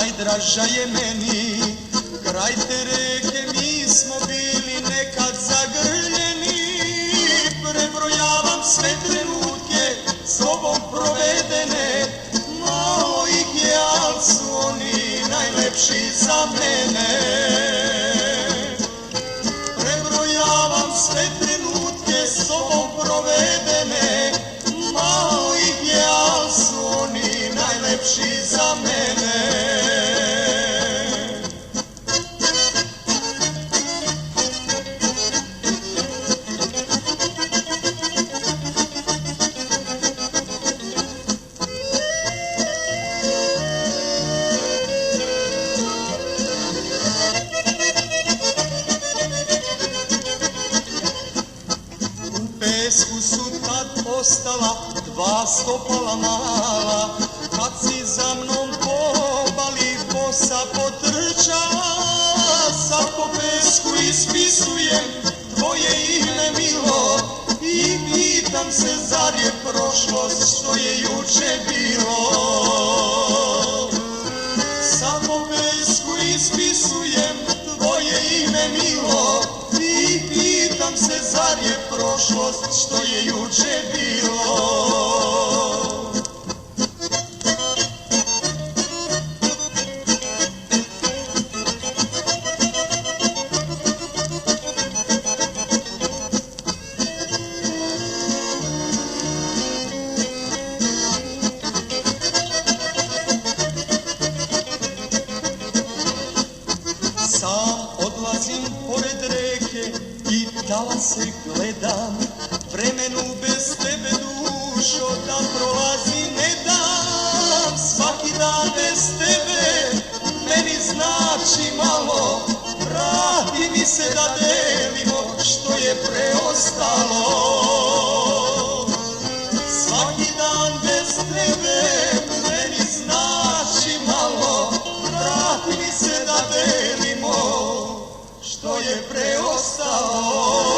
najdraža je meni. Kraj te reke mi smo bili nekad zagrljeni. Prebrojavam sve trenutke s tobom provedene. Malo ih je, al su oni najlepši za mene. Prebrojavam sve trenutke s tobom provedene. Malo ih je, al su oni najlepši za mene. U pesku su tad ostala dva stopala mala. Kad si za mnom po obali bosa potrčala, sad po pesku ispisujem tvoje ime milo i pitam se zar je prošlost što je juče bilo. Sad po pesku ispisujem tvoje ime milo i pitam se zar je prošlost što je juče bilo. Sam odlazim pored reke i talase gledam. Vremenu bez tebe dušo da prolazi ne dam. Svaki dan bez tebe meni znači malo. Vrati mi se da delimo što je preostalo. Svaki dan bez tebe meni znači malo. Vrati mi se da delimo što je preostalo.